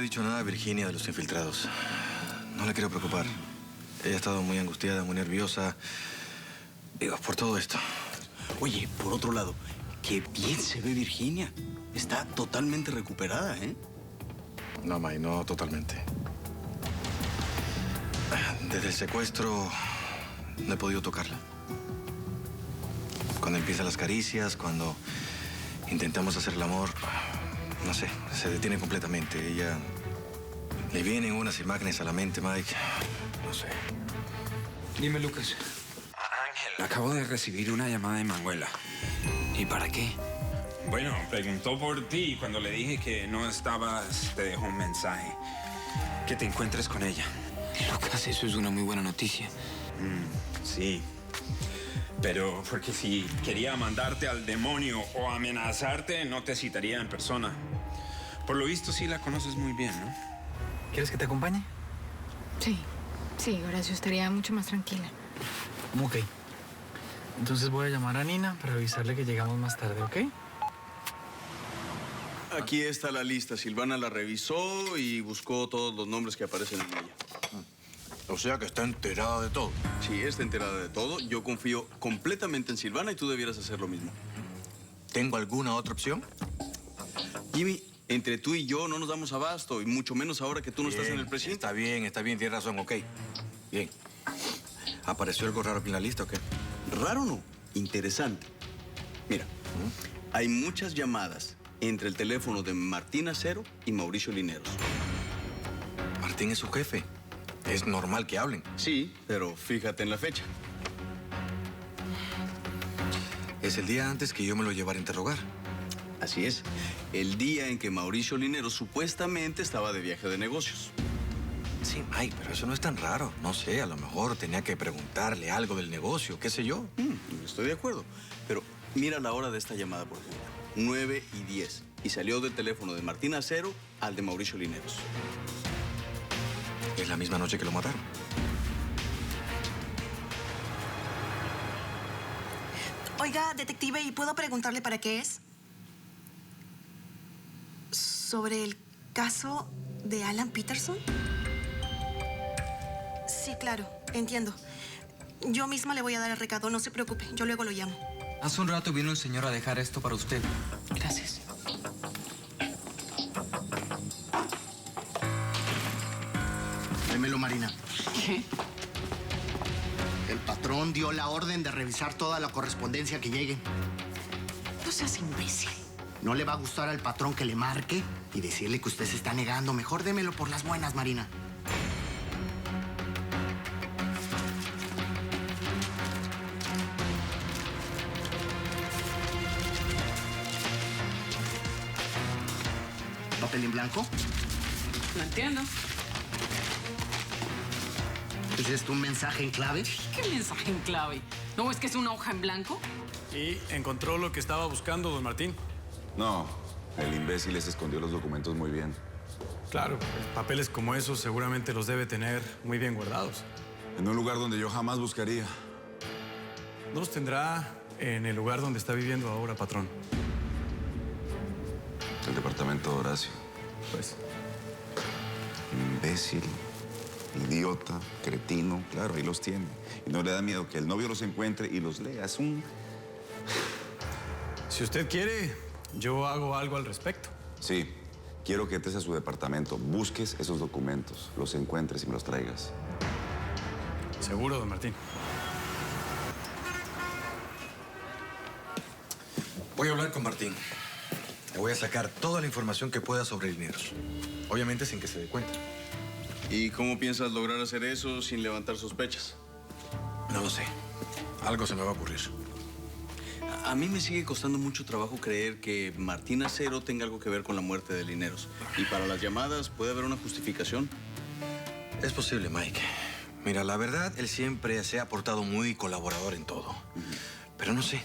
dicho nada a Virginia de los infiltrados. No la quiero preocupar. Ella ha estado muy angustiada, muy nerviosa. Digo, por todo esto. Oye, por otro lado, qué bien se ve Virginia. Está totalmente recuperada, ¿eh? No, May, no totalmente. Desde el secuestro no he podido tocarla. Cuando empiezan las caricias, cuando intentamos hacer el amor, no sé, se detiene completamente. Ella... Le vienen unas imágenes a la mente, Mike. No sé. Dime, Lucas. Ángel. Acabo de recibir una llamada de Manuela. ¿Y para qué? Bueno, preguntó por ti y cuando le dije que no estabas, te dejó un mensaje. Que te encuentres con ella. Lucas, eso es una muy buena noticia. Sí. Pero porque si quería mandarte al demonio o amenazarte, no te citaría en persona. Por lo visto, sí la conoces muy bien, ¿no? ¿Quieres que te acompañe? Sí, Horacio, estaría mucho más tranquila. Ok. Entonces voy a llamar a Nina para avisarle que llegamos más tarde, ¿ok? Aquí está la lista. Silvana la revisó y buscó todos los nombres que aparecen en ella. O sea que está enterada de todo. Sí, está enterada de todo. Yo confío completamente en Silvana y tú debieras hacer lo mismo. ¿Tengo alguna otra opción? Jimmy, entre tú y yo no nos damos abasto, y mucho menos ahora que tú no estás en el presidente. Está bien, tienes razón, ok. Bien. ¿Apareció algo raro aquí en la lista o qué? Raro no, interesante. Mira, hay muchas llamadas entre el teléfono de Martín Acero y Mauricio Lineros. Martín es su jefe. Es normal que hablen. Sí, pero fíjate en la fecha. Es el día antes que yo me lo llevara a interrogar. Así es, el día en que Mauricio Lineros supuestamente estaba de viaje de negocios. Sí, Mike, pero eso no es tan raro. No sé, a lo mejor tenía que preguntarle algo del negocio, qué sé yo. Estoy de acuerdo, pero mira la hora de esta llamada, por ejemplo. 9:10. Y salió del teléfono de Martín Acero al de Mauricio Lineros. Es la misma noche que lo mataron. Oiga, detective, ¿y puedo preguntarle para qué es? ¿Sobre el caso de Alan Peterson? Sí, claro, entiendo. Yo misma le voy a dar el recado, no se preocupe, yo luego lo llamo. Hace un rato vino el señor a dejar esto para usted. Gracias. Démelo, Marina. ¿Qué? El patrón dio la orden de revisar toda la correspondencia que llegue. No seas imbécil. ¿No le va a gustar al patrón que le marque y decirle que usted se está negando? Mejor démelo por las buenas, Marina. ¿Papel en blanco? No entiendo. ¿Es esto un mensaje en clave? ¿Qué mensaje en clave? ¿No ves que es una hoja en blanco? ¿Y encontró lo que estaba buscando, don Martín? No, el imbécil ese escondió los documentos muy bien. Claro, papeles como esos seguramente los debe tener muy bien guardados. En un lugar donde yo jamás buscaría. ¿No los tendrá en el lugar donde está viviendo ahora, patrón? El departamento de Horacio. Pues, Imbécil, idiota, cretino, claro, ahí los tiene. Y no le da miedo que el novio los encuentre y los lea. Es un... si usted quiere, yo hago algo al respecto. Sí, quiero que entres a su departamento, busques esos documentos, los encuentres y me los traigas. Seguro, don Martín. Voy a hablar con Martín. Le voy a sacar toda la información que pueda sobre Lineros. Obviamente sin que se dé cuenta. ¿Y cómo piensas lograr hacer eso sin levantar sospechas? No lo sé. Algo se me va a ocurrir. A mí me sigue costando mucho trabajo creer que Martín Acero tenga algo que ver con la muerte de Lineros. Y para las llamadas, ¿puede haber una justificación? Es posible, Mike. Mira, la verdad, él siempre se ha portado muy colaborador en todo. Pero no sé,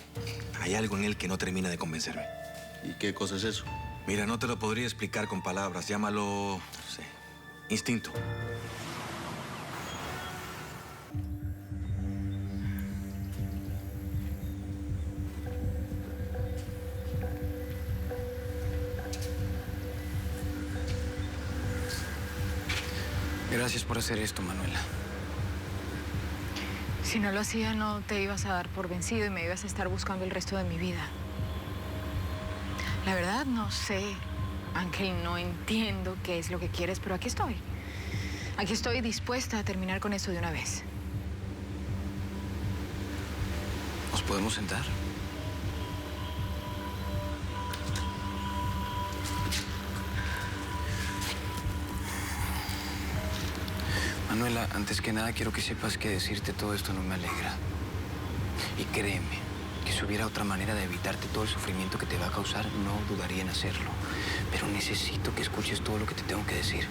hay algo en él que no termina de convencerme. ¿Y qué cosa es eso? Mira, no te lo podría explicar con palabras. Llámalo, no sé, instinto. Gracias por hacer esto, Manuela. Si no lo hacía, no te ibas a dar por vencido y me ibas a estar buscando el resto de mi vida. La verdad, no sé, Ángel, no entiendo qué es lo que quieres, pero aquí estoy. Aquí estoy dispuesta a terminar con esto de una vez. ¿Nos podemos sentar? Manuela, antes que nada quiero que sepas que decirte todo esto no me alegra. Y créeme, que si hubiera otra manera de evitarte todo el sufrimiento que te va a causar, no dudaría en hacerlo. Pero necesito que escuches todo lo que te tengo que decir.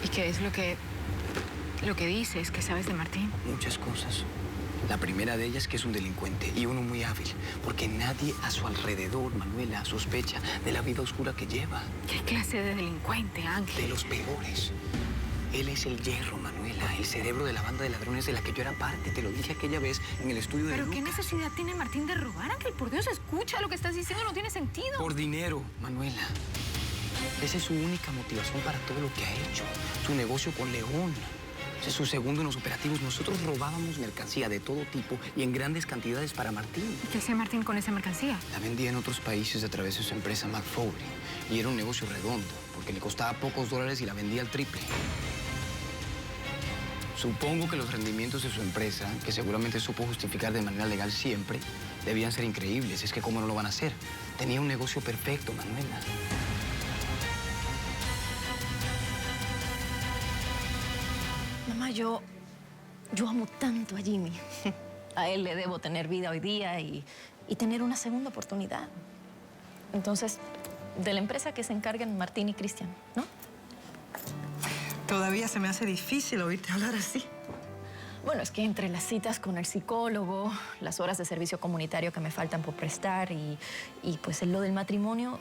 ¿Y qué es lo que dices que sabes de Martín? Muchas cosas. La primera de ellas es que es un delincuente y uno muy hábil, porque nadie a su alrededor, Manuela, sospecha de la vida oscura que lleva. ¿Qué clase de delincuente, Ángel? De los peores. Él es el hierro, Manuela, el cerebro de la banda de ladrones de la que yo era parte. Te lo dije aquella vez en el estudio de ¿Pero Luca. qué necesidad tiene Martín de robar, Ángel? Por Dios, escucha lo que estás diciendo, no tiene sentido. Por dinero, Manuela. Esa es su única motivación para todo lo que ha hecho. Su negocio con León. Ese es su segundo en los operativos. Nosotros robábamos mercancía de todo tipo y en grandes cantidades para Martín. ¿Qué hacía Martín con esa mercancía? La vendía en otros países a través de su empresa McFory. Y era un negocio redondo, porque le costaba pocos dólares y la vendía al triple. Supongo que los rendimientos de su empresa, que seguramente supo justificar de manera legal siempre, debían ser increíbles. Es que ¿cómo no lo van a hacer? Tenía un negocio perfecto, Manuela. Mamá, yo amo tanto a Jimmy. A él le debo tener vida hoy día y tener una segunda oportunidad. Entonces, de la empresa que se encarguen Martín y Cristian, ¿no? Todavía se me hace difícil oírte hablar así. Bueno, es que entre las citas con el psicólogo, las horas de servicio comunitario que me faltan por prestar y pues lo del matrimonio,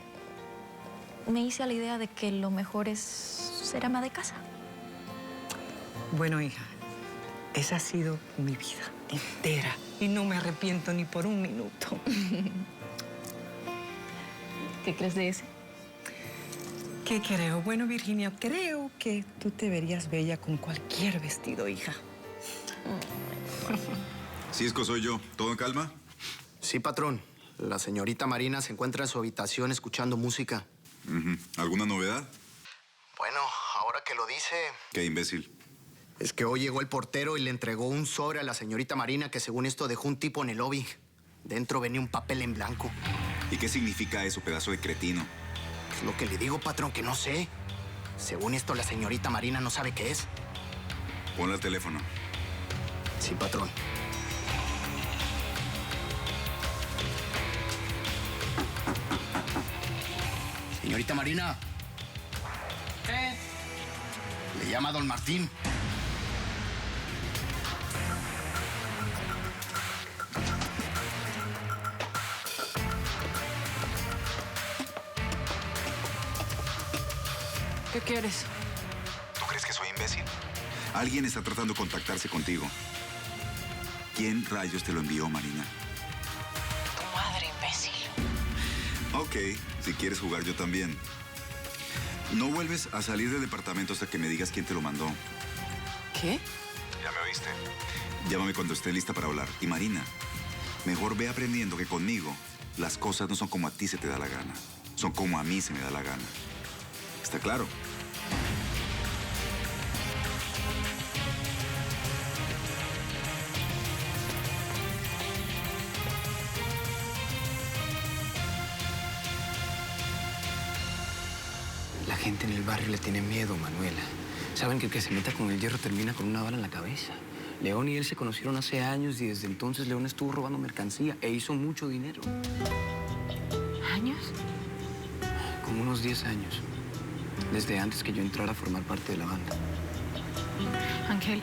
me hice a la idea de que lo mejor es ser ama de casa. Bueno, hija, esa ha sido mi vida entera y no me arrepiento ni por un minuto. ¿Qué crees de ese? ¿Qué creo? Bueno, Virginia, creo que tú te verías bella con cualquier vestido, hija. Cisco, soy yo. ¿Todo en calma? Sí, patrón. La señorita Marina se encuentra en su habitación escuchando música. ¿Alguna novedad? Bueno, ahora que lo dice... Qué imbécil. Es que hoy llegó el portero y le entregó un sobre a la señorita Marina que según esto dejó un tipo en el lobby. Dentro venía un papel en blanco. ¿Y qué significa eso, pedazo de cretino? Es lo que le digo, patrón, que no sé. Según esto, la señorita Marina no sabe qué es. Ponle al teléfono. Sí, patrón. Señorita Marina. ¿Qué? Le llama don Martín. ¿Qué quieres? ¿Tú crees que soy imbécil? Alguien está tratando de contactarse contigo. ¿Quién rayos te lo envió, Marina? Tu madre, imbécil. Ok, si quieres jugar yo también. No vuelves a salir del departamento hasta que me digas quién te lo mandó. ¿Qué? ¿Ya me oíste? Llámame cuando esté lista para hablar. Y Marina, mejor ve aprendiendo que conmigo las cosas no son como a ti se te da la gana. Son como a mí se me da la gana. ¿Está claro? La gente en el barrio le tiene miedo, Manuela. Saben que el que se meta con el hierro termina con una bala en la cabeza. León y él se conocieron hace años y desde entonces León estuvo robando mercancía e hizo mucho dinero. ¿Años? Como unos 10 años. Desde antes que yo entrara a formar parte de la banda. Ángel,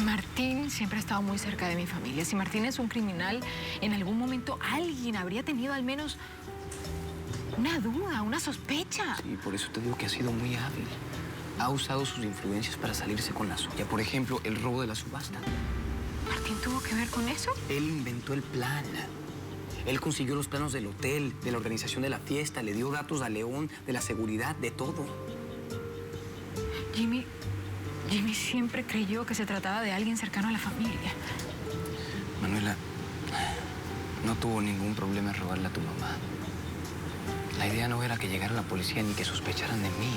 Martín siempre ha estado muy cerca de mi familia. Si Martín es un criminal, en algún momento alguien habría tenido al menos una duda, una sospecha. Sí, por eso te digo que ha sido muy hábil. Ha usado sus influencias para salirse con la suya. Por ejemplo, el robo de la subasta. ¿Martín tuvo que ver con eso? Él inventó el plan. Él consiguió los planos del hotel, de la organización de la fiesta, le dio datos a León, de la seguridad, de todo. Jimmy siempre creyó que se trataba de alguien cercano a la familia. Manuela, no tuvo ningún problema en robarle a tu mamá. La idea no era que llegara la policía ni que sospecharan de mí,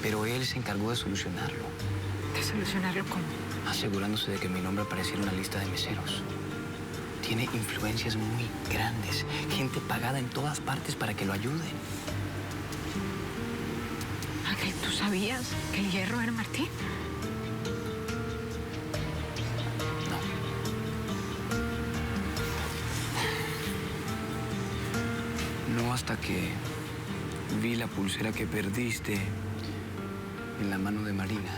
pero él se encargó de solucionarlo. ¿De solucionarlo cómo? Asegurándose de que mi nombre apareciera en una lista de meseros. Tiene influencias muy grandes, gente pagada en todas partes para que lo ayuden. Ángel, ¿tú sabías que el hierro era Martín? No hasta que vi la pulsera que perdiste en la mano de Marina.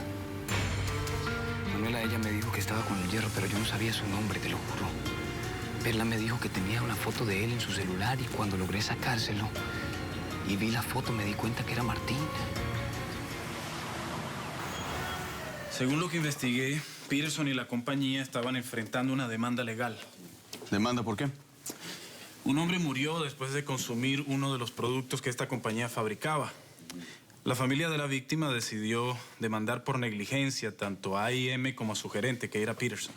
Manuela, ella me dijo que estaba con el hierro, pero yo no sabía su nombre, te lo juro. Perla me dijo que tenía una foto de él en su celular y cuando logré sacárselo y vi la foto me di cuenta que era Martín. Según lo que investigué, Peterson y la compañía estaban enfrentando una demanda legal. ¿Demanda por qué? Un hombre murió después de consumir uno de los productos que esta compañía fabricaba. La familia de la víctima decidió demandar por negligencia tanto a AIM como a su gerente, que era Peterson.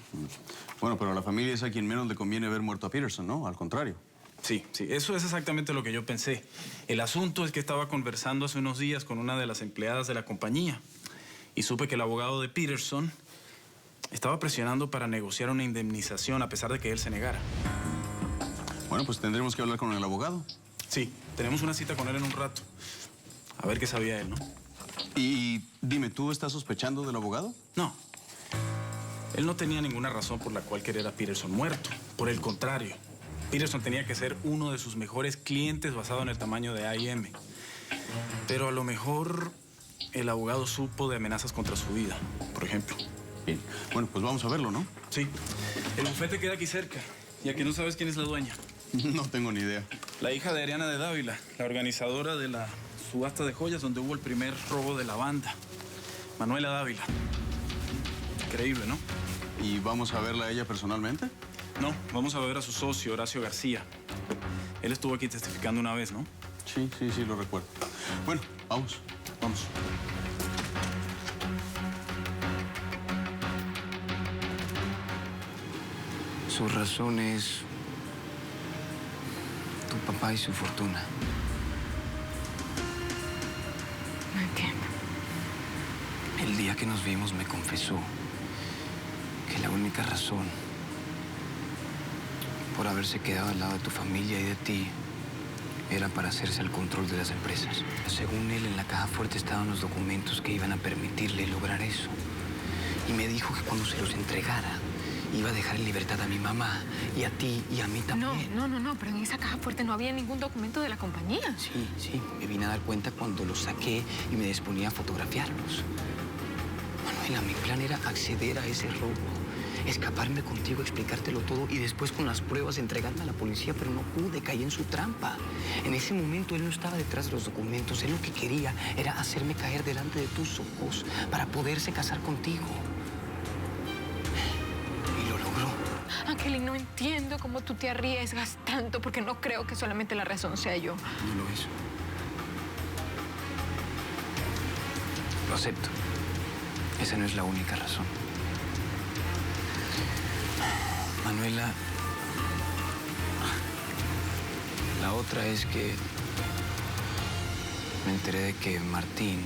Bueno, pero a la familia es a quien menos le conviene ver muerto a Peterson, ¿no? Al contrario. Sí, eso es exactamente lo que yo pensé. El asunto es que estaba conversando hace unos días con una de las empleadas de la compañía y supe que el abogado de Peterson estaba presionando para negociar una indemnización a pesar de que él se negara. Bueno, pues tendremos que hablar con el abogado. Sí, tenemos una cita con él en un rato. A ver qué sabía él, ¿no? Y dime, ¿tú estás sospechando del abogado? No. Él no tenía ninguna razón por la cual querer a Peterson muerto. Por el contrario, Peterson tenía que ser uno de sus mejores clientes basado en el tamaño de AIM. Pero a lo mejor el abogado supo de amenazas contra su vida, por ejemplo. Bien. Bueno, pues vamos a verlo, ¿no? Sí. El bufete queda aquí cerca. ¿Y a que no sabes quién es la dueña? No tengo ni idea. La hija de Ariana de Dávila, la organizadora de la subasta de joyas donde hubo el primer robo de la banda. Manuela Dávila. Increíble, ¿no? ¿Y vamos a verla a ella personalmente? No, vamos a ver a su socio, Horacio García. Él estuvo aquí testificando una vez, ¿no? Sí, lo recuerdo. Bueno, vamos. Vamos. Su razón es tu papá y su fortuna. No entiendo. El día que nos vimos me confesó que la única razón por haberse quedado al lado de tu familia y de ti era para hacerse al control de las empresas. Según él, en la caja fuerte estaban los documentos que iban a permitirle lograr eso. Y me dijo que cuando se los entregara, iba a dejar en libertad a mi mamá y a ti y a mí también. No, pero en esa caja fuerte no había ningún documento de la compañía. Sí, me vine a dar cuenta cuando los saqué y me disponía a fotografiarlos. Manuela, mi plan era acceder a ese robo, escaparme contigo, explicártelo todo y después con las pruebas entregarme a la policía, pero no pude, caí en su trampa. En ese momento él no estaba detrás de los documentos, él lo que quería era hacerme caer delante de tus ojos para poderse casar contigo. Ángel, no entiendo cómo tú te arriesgas tanto, porque no creo que solamente la razón sea yo. No lo es. Lo acepto. Esa no es la única razón. Manuela, la otra es que me enteré de que Martín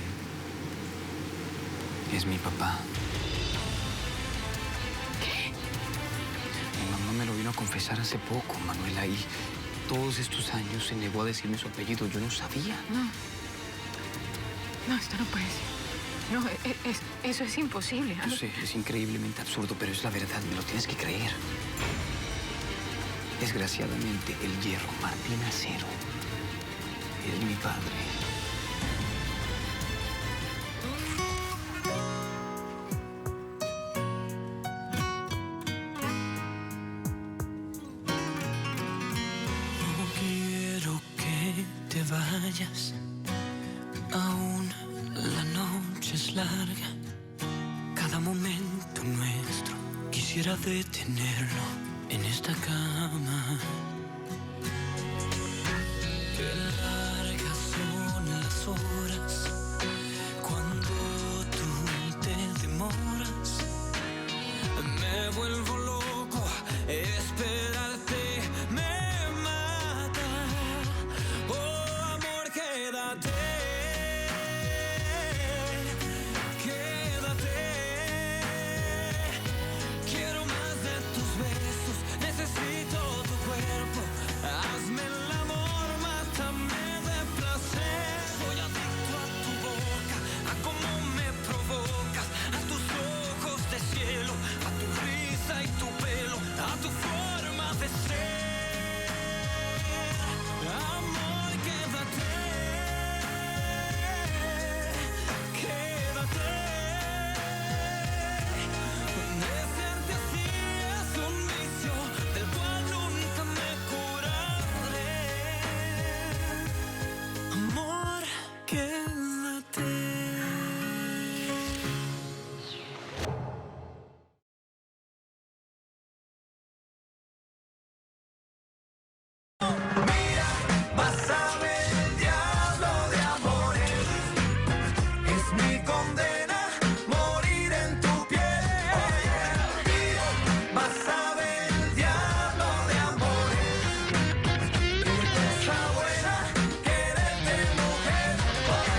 es mi papá. Me lo vino a confesar hace poco, Manuela, y todos estos años se negó a decirme su apellido. Yo no sabía. No, esto no puede ser. No, eso es imposible. Yo sé, es increíblemente absurdo, pero es la verdad. Me lo tienes que creer. Desgraciadamente, el hierro Martín Acero es mi padre. Vayas, aún la noche es larga, cada momento nuestro quisiera detenerlo en esta cama.